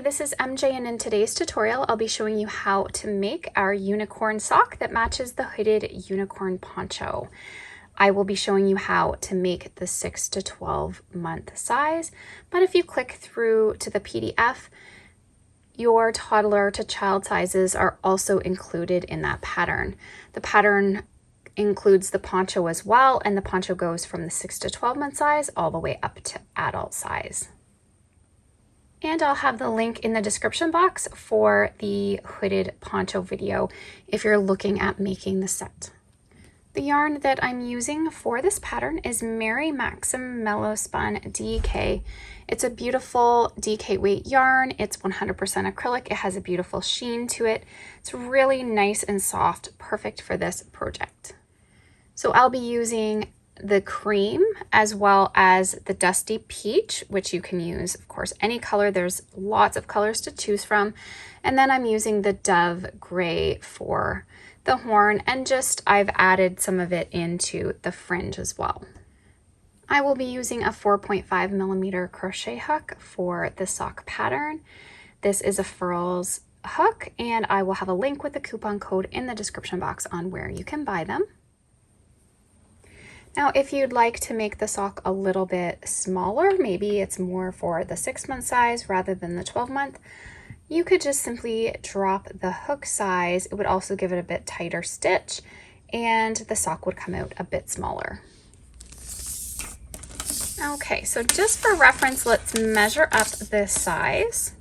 this is MJ, and in today's tutorial I'll be showing you how to make our unicorn sock that matches the Hooded Unicorn Poncho. I will be showing you how to make the 6 to 12 month size, but if you click through to the PDF, your toddler to child sizes are also included in that pattern. The pattern includes the poncho as well, and the poncho goes from the 6 to 12 month size all the way up to adult size. And I'll have the link in the description box for the hooded poncho video if you're looking at making the set. The yarn that I'm using for this pattern is Mary Maxim Mellow Spun DK. It's a beautiful DK weight yarn. It's 100% acrylic. It has a beautiful sheen to it. It's really nice and soft, perfect for this project. So I'll be using the cream as well as the dusty peach, which you can use, of course, any color. There's lots of colors to choose from. And then I'm using the dove gray for the horn, and I've added some of it into the fringe as well. I will be using a 4.5 millimeter crochet hook for the sock pattern. This is a Furls hook, and I will have a link with the coupon code in the description box on where you can buy them. Now, if you'd like to make the sock a little bit smaller, maybe it's more for the 6 month size rather than the 12 month, you could just simply drop the hook size. It would also give it a bit tighter stitch, and the sock would come out a bit smaller. Okay, so just for reference, let's measure up this size.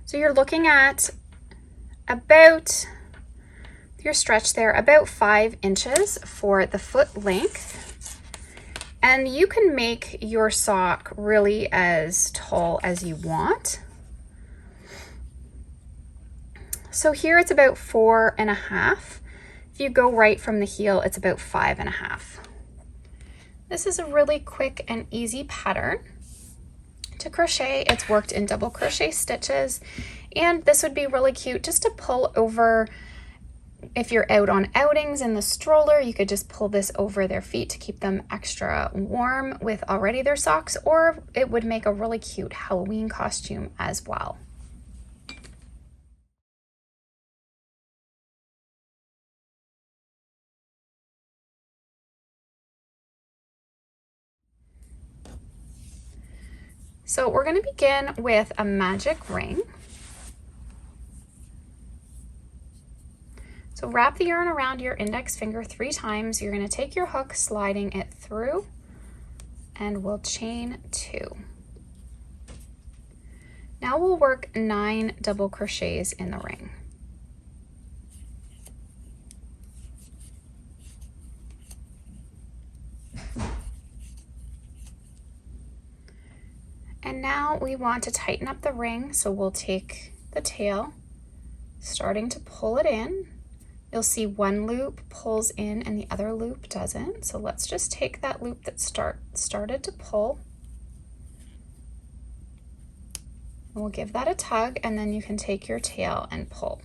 So you're looking at about your stretch there, about 5 inches for the foot length. And you can make your sock really as tall as you want. So here it's about 4.5. If you go right from the heel, it's about 5.5. This is a really quick and easy pattern to crochet. It's worked in double crochet stitches, and this would be really cute just to pull over. If you're out on outings in the stroller, you could just pull this over their feet to keep them extra warm with already their socks, or it would make a really cute Halloween costume as well. So we're going to begin with a magic ring. So wrap the yarn around your index finger 3 times. You're going to take your hook, sliding it through, and we'll chain 2. Now we'll work 9 double crochets in the ring. And now we want to tighten up the ring, so we'll take the tail, starting to pull it in. You'll see one loop pulls in and the other loop doesn't. So let's just take that loop that started to pull. And we'll give that a tug, and then you can take your tail and pull.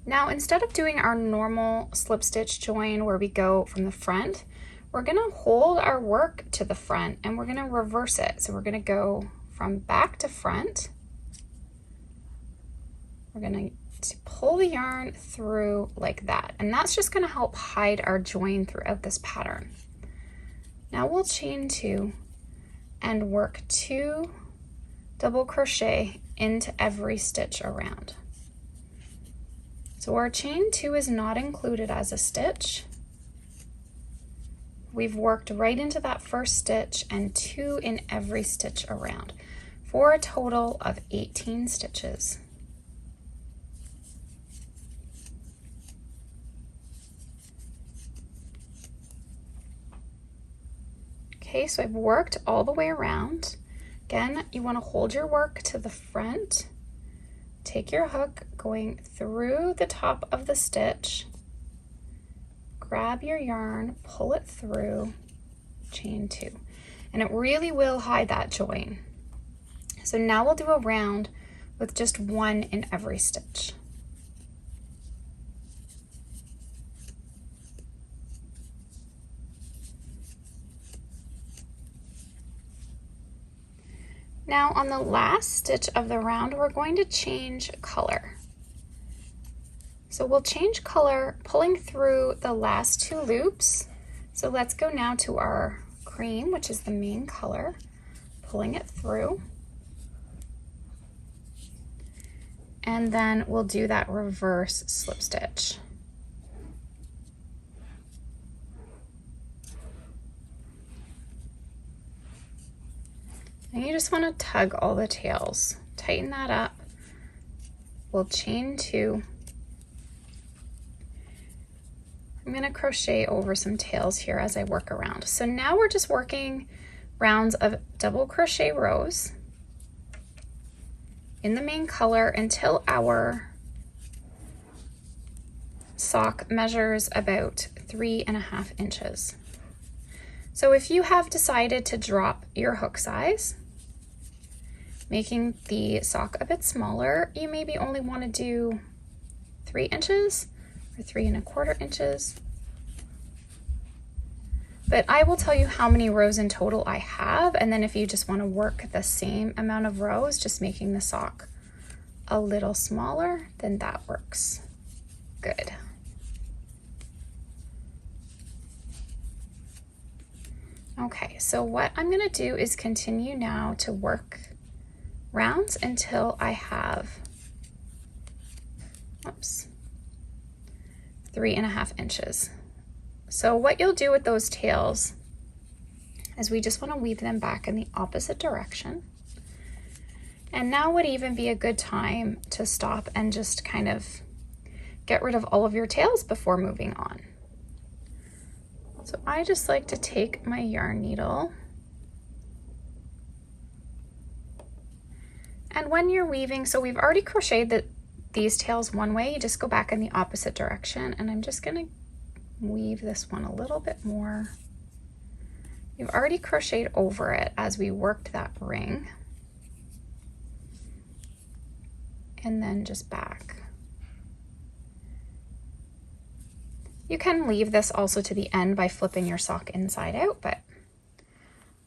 Now, instead of doing our normal slip stitch join where we go from the front, we're gonna hold our work to the front and we're gonna reverse it. So we're gonna go from back to front. We're gonna pull the yarn through like that, and that's just going to help hide our join throughout this pattern. Now we'll chain 2 and work 2 double crochet into every stitch around. So our chain 2 is not included as a stitch. We've worked right into that first stitch and 2 in every stitch around for a total of 18 stitches. Okay, so I've worked all the way around. Again, you want to hold your work to the front. Take your hook going through the top of the stitch. Grab your yarn, pull it through, chain 2. And it really will hide that join. So now we'll do a round with just 1 in every stitch. Now on the last stitch of the round, we're going to change color. So we'll change color pulling through the last 2 loops. So let's go now to our cream, which is the main color, pulling it through. And then we'll do that reverse slip stitch. And you just want to tug all the tails, tighten that up. We'll chain 2. I'm going to crochet over some tails here as I work around. So now we're just working rounds of double crochet rows in the main color until our sock measures about 3.5 inches. So if you have decided to drop your hook size, making the sock a bit smaller, you maybe only want to do 3 inches or 3.25 inches. But I will tell you how many rows in total I have, and then if you just want to work the same amount of rows, just making the sock a little smaller, then that works good. Okay, so what I'm going to do is continue now to work rounds until I have, 3.5 inches. So what you'll do with those tails is we just want to weave them back in the opposite direction. And now would even be a good time to stop and just kind of get rid of all of your tails before moving on. So I just like to take my yarn needle, and when you're weaving, so we've already crocheted these tails one way, you just go back in the opposite direction, and I'm just going to weave this one a little bit more. You've already crocheted over it as we worked that ring, and then just back. You can leave this also to the end by flipping your sock inside out, but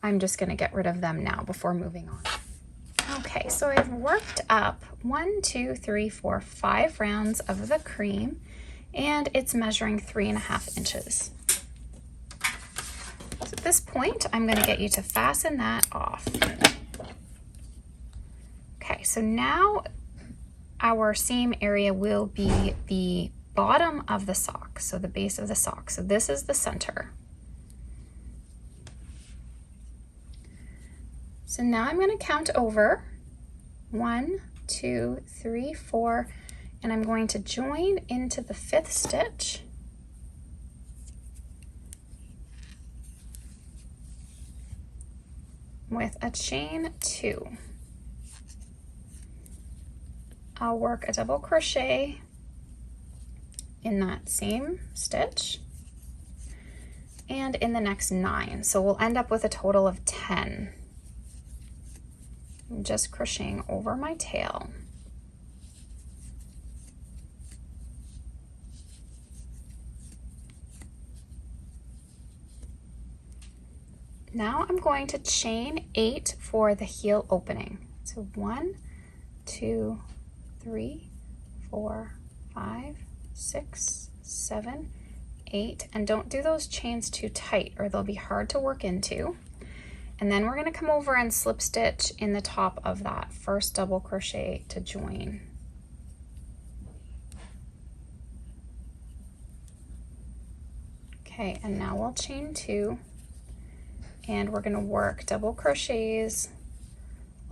I'm just going to get rid of them now before moving on. Okay, so I've worked up 1, 2, 3, 4, 5 rounds of the cream, and it's measuring 3.5 inches. So at this point, I'm going to get you to fasten that off. Okay, so now our seam area will be the bottom of the sock, so the base of the sock. So this is the center. So now I'm going to count over 1, 2, 3, 4, and I'm going to join into the 5th stitch. With a chain 2. I'll work a double crochet in that same stitch and in the next 9. So we'll end up with a total of 10. I'm just crocheting over my tail. Now I'm going to chain 8 for the heel opening. So 1, 2, 3, 4, 5, 6, 7, 8, and don't do those chains too tight or they'll be hard to work into. And then we're going to come over and slip stitch in the top of that first double crochet to join. Okay, and now we'll chain 2, and we're going to work double crochets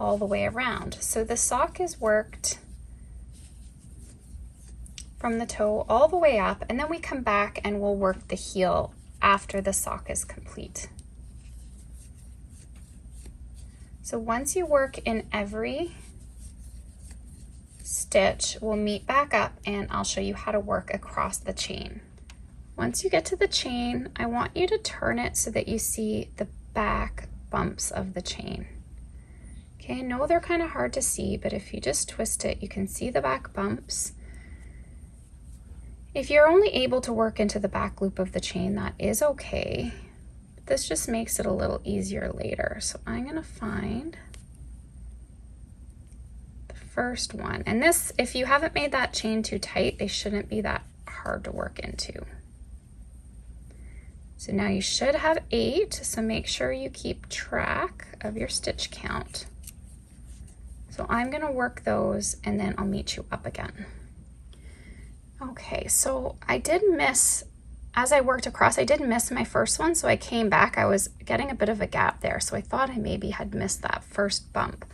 all the way around. So the sock is worked from the toe all the way up, and then we come back and we'll work the heel after the sock is complete. So once you work in every stitch, we'll meet back up and I'll show you how to work across the chain. Once you get to the chain, I want you to turn it so that you see the back bumps of the chain. Okay, I know they're kind of hard to see, but if you just twist it, you can see the back bumps. If you're only able to work into the back loop of the chain, that is okay. This just makes it a little easier later. So I'm going to find first one. And this, if you haven't made that chain too tight, they shouldn't be that hard to work into. So now you should have 8, so make sure you keep track of your stitch count. So I'm gonna work those and then I'll meet you up again. Okay, so I did miss, as I worked across, I did miss my first one, so I came back. I was getting a bit of a gap there, so I thought I maybe had missed that first bump.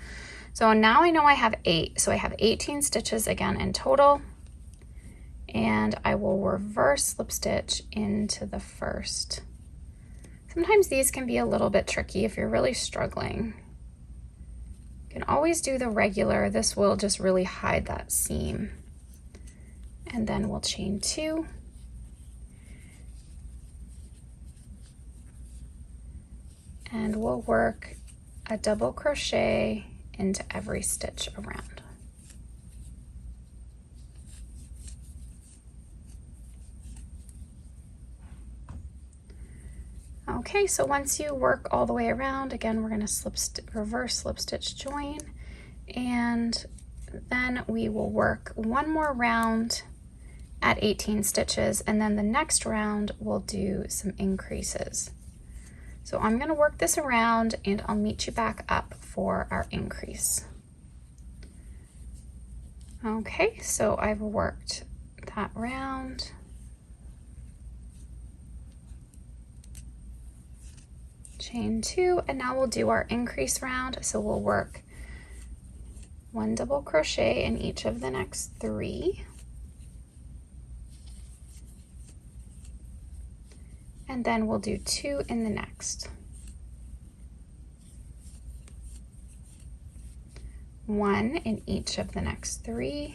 So now I know I have 8, so I have 18 stitches again in total, and I will reverse slip stitch into the first. Sometimes these can be a little bit tricky if you're really struggling. You can always do the regular. This will just really hide that seam. And then we'll chain 2. And we'll work a double crochet into every stitch around. Okay, so once you work all the way around, again, we're going to reverse slip stitch join, and then we will work one more round at 18 stitches, and then the next round we'll do some increases. So I'm going to work this around and I'll meet you back up for our increase. Okay, so I've worked that round. Chain 2, and now we'll do our increase round. So we'll work 1 double crochet in each of the next 3. And then we'll do 2 in the next. 1 in each of the next 3.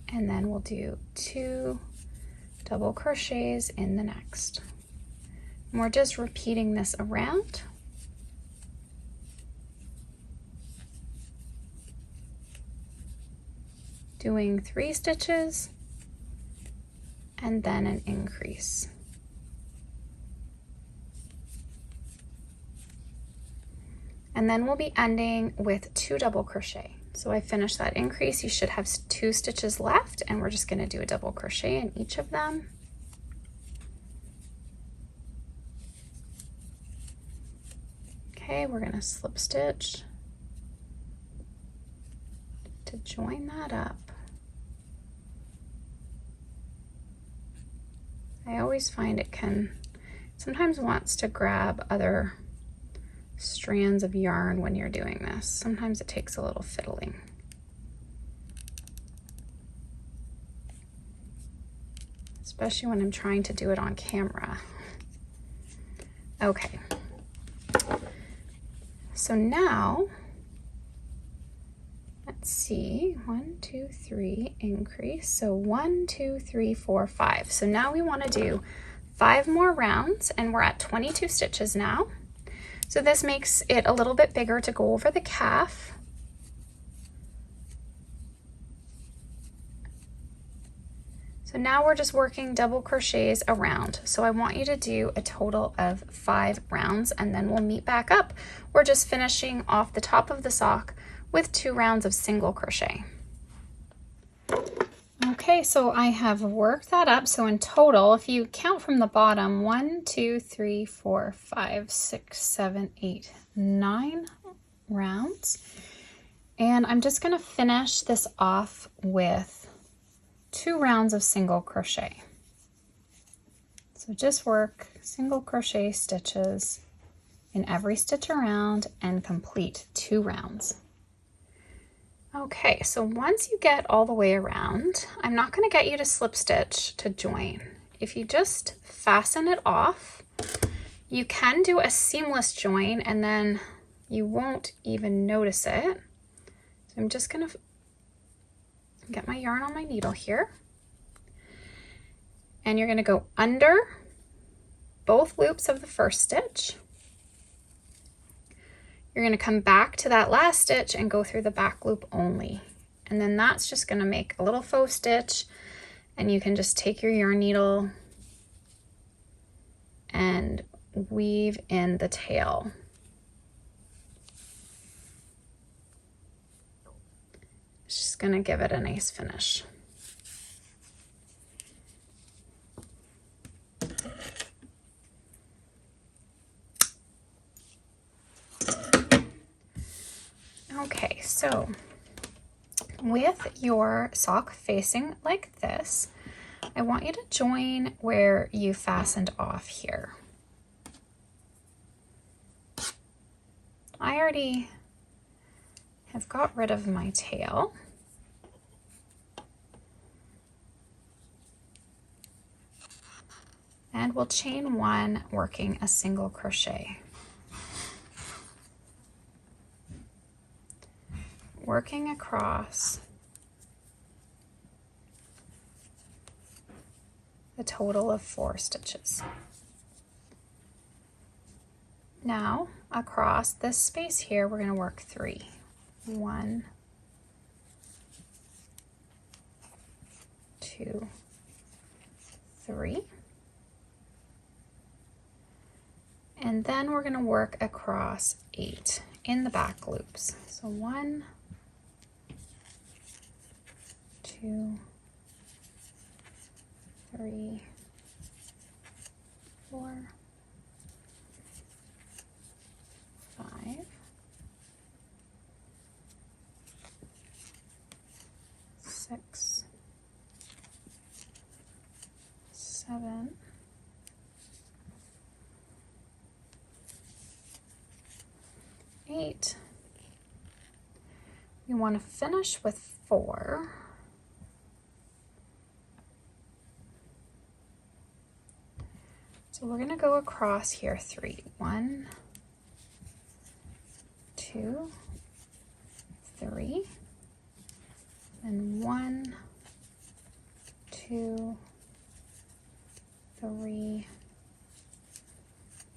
And then we'll do 2 double crochets in the next. And we're just repeating this around. Doing 3 stitches and then an increase. And then we'll be ending with 2 double crochet. So I finished that increase. You should have 2 stitches left, and we're just going to do a double crochet in each of them. Okay, we're going to slip stitch to join that up. I always find it sometimes wants to grab other strands of yarn when you're doing this. Sometimes it takes a little fiddling. Especially when I'm trying to do it on camera. Okay. So now, let's see, 1, 2, 3, increase. So 1, 2, 3, 4, 5. So now we want to do 5 more rounds, and we're at 22 stitches now. So this makes it a little bit bigger to go over the calf. So now we're just working double crochets around. So I want you to do a total of 5 rounds, and then we'll meet back up. We're just finishing off the top of the sock with 2 rounds of single crochet. Okay, so I have worked that up. So in total, if you count from the bottom, 1, 2, 3, 4, 5, 6, 7, 8, 9 rounds. And I'm just going to finish this off with 2 rounds of single crochet. So just work single crochet stitches in every stitch around and complete 2 rounds. Okay, so once you get all the way around, I'm not going to get you to slip stitch to join. If you just fasten it off, you can do a seamless join and then you won't even notice it. So I'm just going to get my yarn on my needle here. And you're going to go under both loops of the first stitch. You're going to come back to that last stitch and go through the back loop only. And then that's just going to make a little faux stitch, and you can just take your yarn needle and weave in the tail. It's just gonna give it a nice finish. Okay, so with your sock facing like this, I want you to join where you fastened off here. I already have got rid of my tail. And we'll chain one, working a single crochet. Working across a total of 4 stitches. Now, across this space here, we're going to work 3. 1, 2, 3. And then we're going to work across 8 in the back loops. So 1, 2, 3, 4, 5, 6, 7, 8. We want to finish with 4. So we're going to go across here 3. 1, 2, 3, and 1, 2, 3,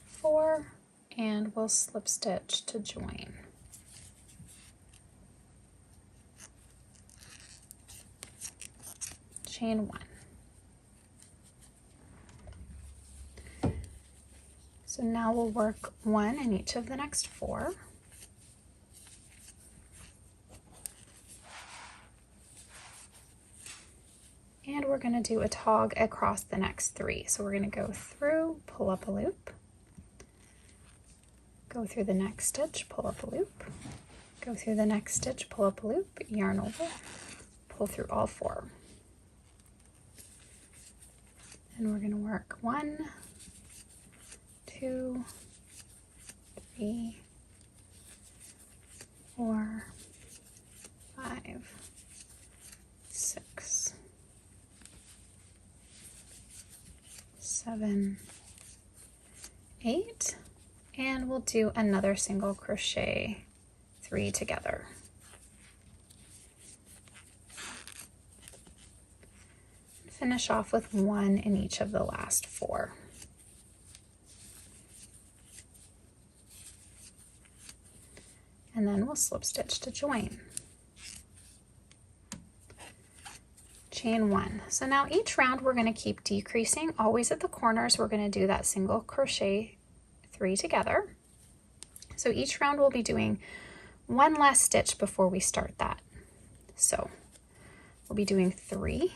4, and we'll slip stitch to join. Chain 1. So now we'll work 1 in each of the next 4. And we're going to do a tog across the next 3. So we're going to go through, pull up a loop, go through the next stitch, pull up a loop, go through the next stitch, pull up a loop, yarn over, pull through all 4. And we're going to work 1, 2, 3, 4, 5, 6, 7, 8, and we'll do another single crochet 3 together. Finish off with 1 in each of the last 4. And then we'll slip stitch to join. Chain 1. So now each round we're going to keep decreasing. Always at the corners we're going to do that single crochet 3 together. So each round we'll be doing 1 less stitch before we start that. So we'll be doing 3,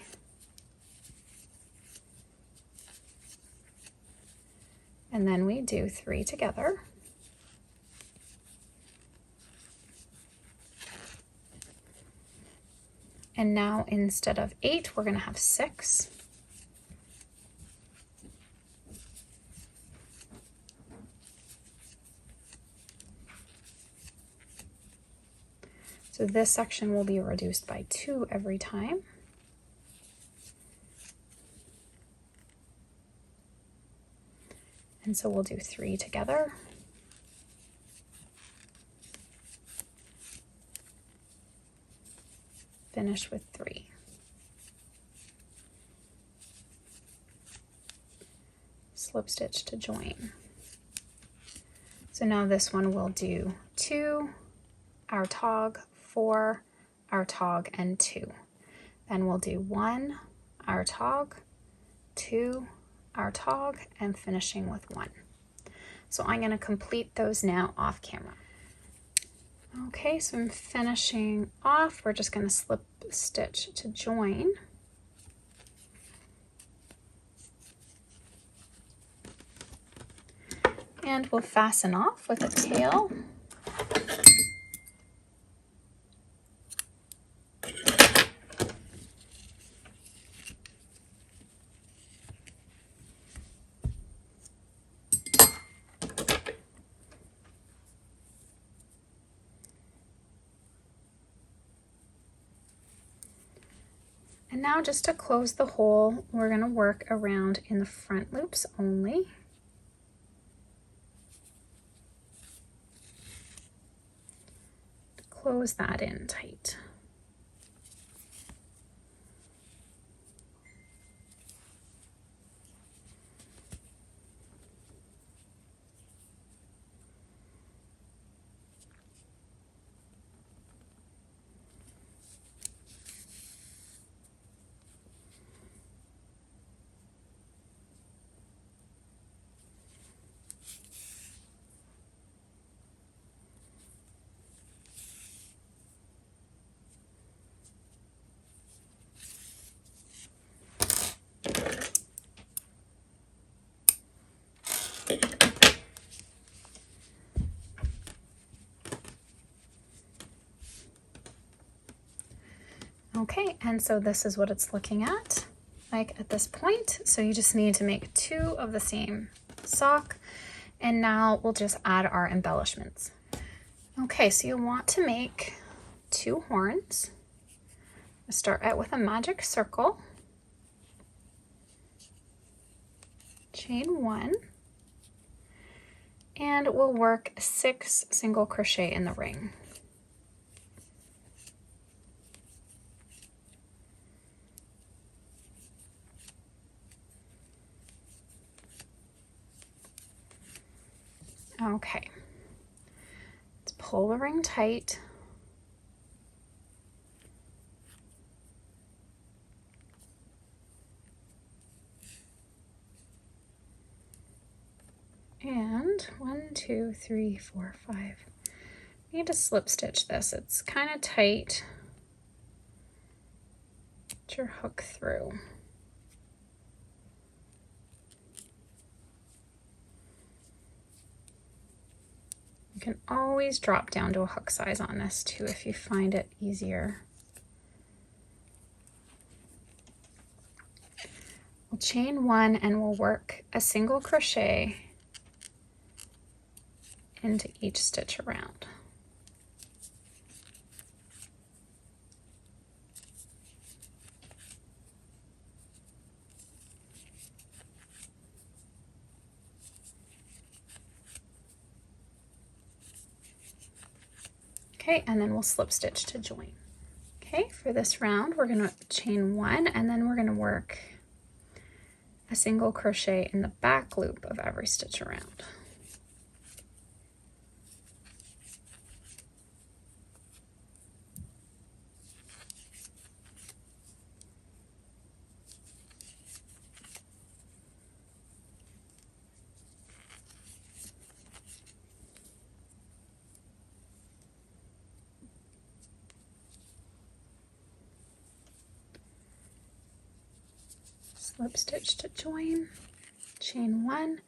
and then we do 3 together. And now instead of 8, we're going to have 6. So this section will be reduced by 2 every time. And so we'll do 3 together. Finish with 3. Slip stitch to join. So now this one we'll do 2, our tog, 4, our tog, and 2. Then we'll do 1, our tog, 2, our tog, and finishing with 1. So I'm going to complete those now off camera. Okay, so I'm finishing off. We're just going to slip stitch to join. And we'll fasten off with a tail. And now just to close the hole, we're going to work around in the front loops only. Close that in tight. Okay, and so this is what it's looking at like at this point. So you just need to make 2 of the same sock, and now we'll just add our embellishments. Okay, so you want to make 2 horns. Start out with a magic circle, chain 1, and we'll work 6 single crochet in the ring. Okay, let's pull the ring tight. And 1, 2, 3, 4, 5. Need to slip stitch this. It's kind of tight. Get your hook through. You can always drop down to a hook size on this too if you find it easier. We'll chain 1 and we'll work a single crochet into each stitch around. Okay, and then we'll slip stitch to join. Okay, for this round, we're going to chain 1 and then we're going to work a single crochet in the back loop of every stitch around. Slip stitch to join, chain 1,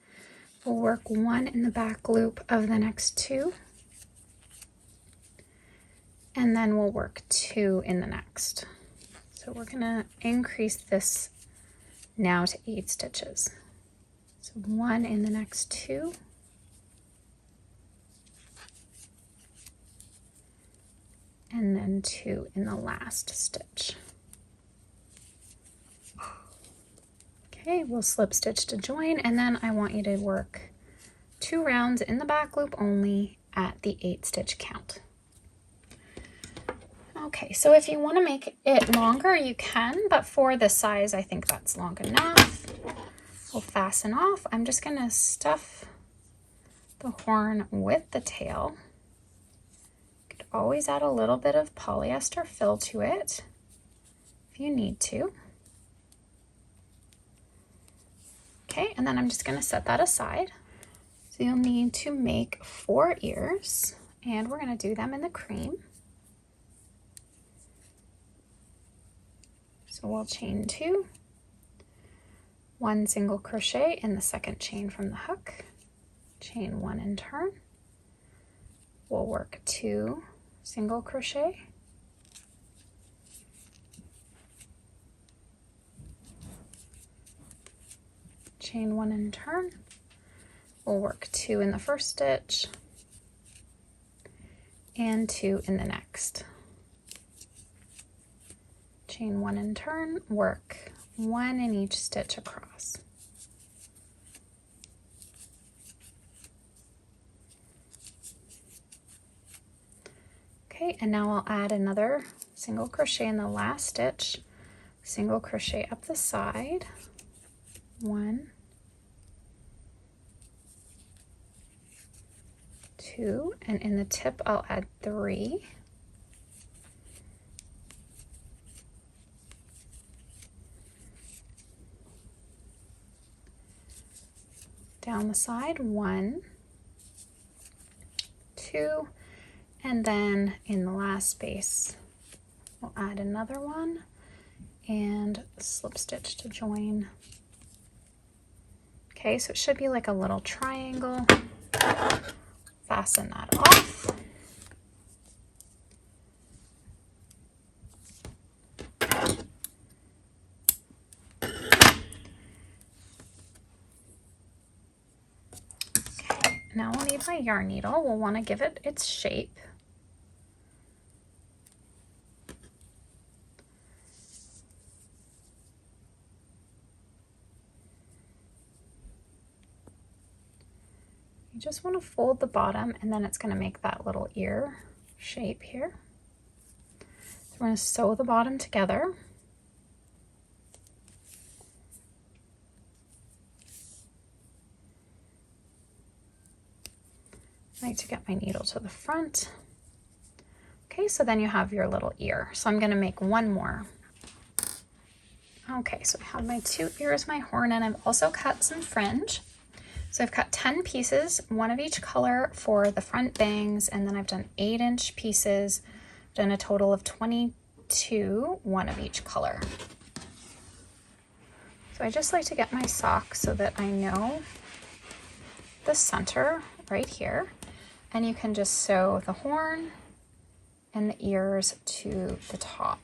we'll work 1 in the back loop of the next 2, and then we'll work 2 in the next. So we're gonna increase this now to 8 stitches. So 1 in the next 2, and then 2 in the last stitch. Okay, we'll slip stitch to join, and then I want you to work 2 rounds in the back loop only at the 8 stitch count. Okay, so if you want to make it longer, you can, but for this size, I think that's long enough. We'll fasten off. I'm just going to stuff the horn with the tail. You could always add a little bit of polyester fill to it if you need to. Okay, and then I'm just going to set that aside. So you'll need to make 4 ears, and we're going to do them in the cream. So we'll chain 2, 1 single crochet in the second chain from the hook, chain 1 and turn. We'll work 2 single crochet, chain 1 and turn. We'll work 2 in the first stitch and 2 in the next. Chain 1 and turn, work 1 in each stitch across. Okay, and now I'll add another single crochet in the last stitch, single crochet up the side, 1, 2, and in the tip I'll add 3. Down the side, 1, 2, and then in the last space we'll add another one and slip stitch to join. Okay, so it should be like a little triangle. Fasten that off. Okay, now I'll need my yarn needle. We'll want to give it its shape. You just want to fold the bottom, and then it's going to make that little ear shape here. So we're going to sew the bottom together. I like to get my needle to the front. Okay, so then you have your little ear. So I'm going to make one more. Okay, so I have my 2 ears, my horn, and I've also cut some fringe. So I've cut 10 pieces, 1 of each color for the front bangs, and then I've done 8-inch pieces, done a total of 22, 1 of each color. So I just like to get my sock so that I know the center right here, and you can just sew the horn and the ears to the top.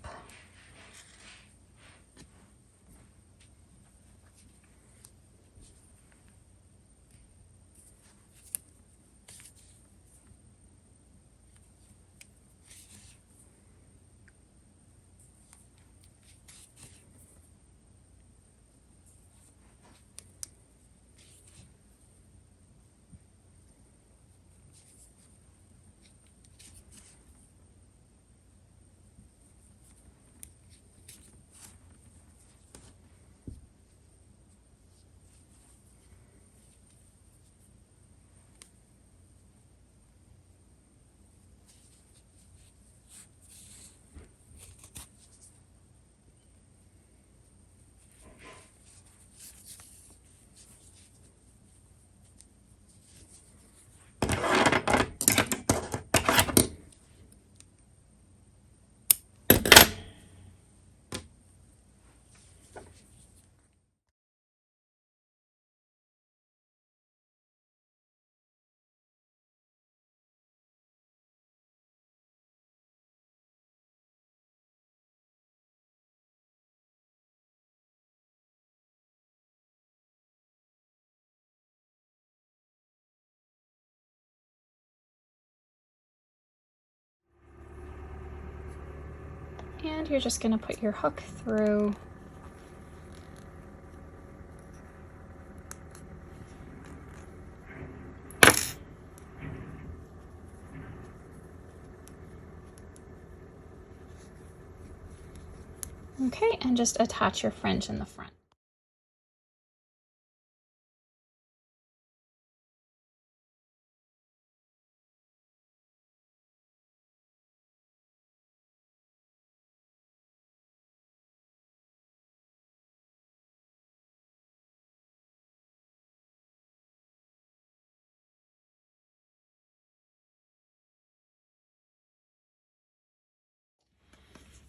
And you're just going to put your hook through. Okay, and just attach your fringe in the front.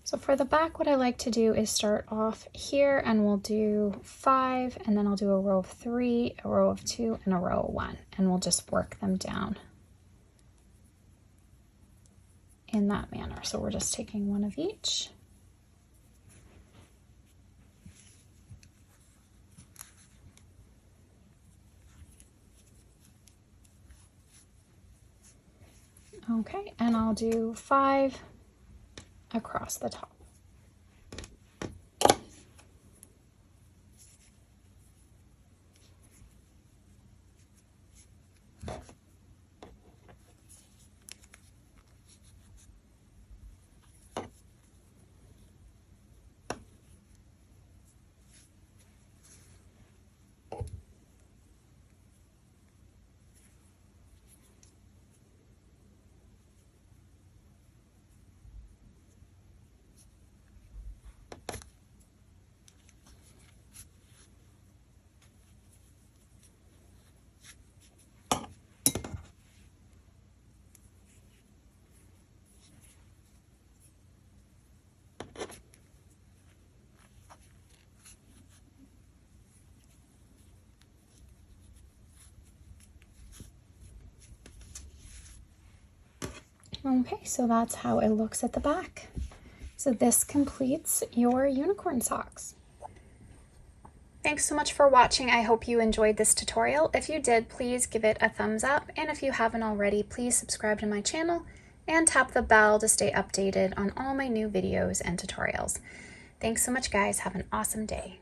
So for the back, what I like to do is start off here, and we'll do 5, and then I'll do a row of 3, a row of 2, and a row of 1, and we'll just work them down in that manner. So we're just taking one of each. Okay, and I'll do 5 across the top. Okay, so that's how it looks at the back. So this completes your unicorn socks. Thanks so much for watching. I hope you enjoyed this tutorial. If you did, please give it a thumbs up. And if you haven't already, please subscribe to my channel and tap the bell to stay updated on all my new videos and tutorials. Thanks so much, guys. Have an awesome day.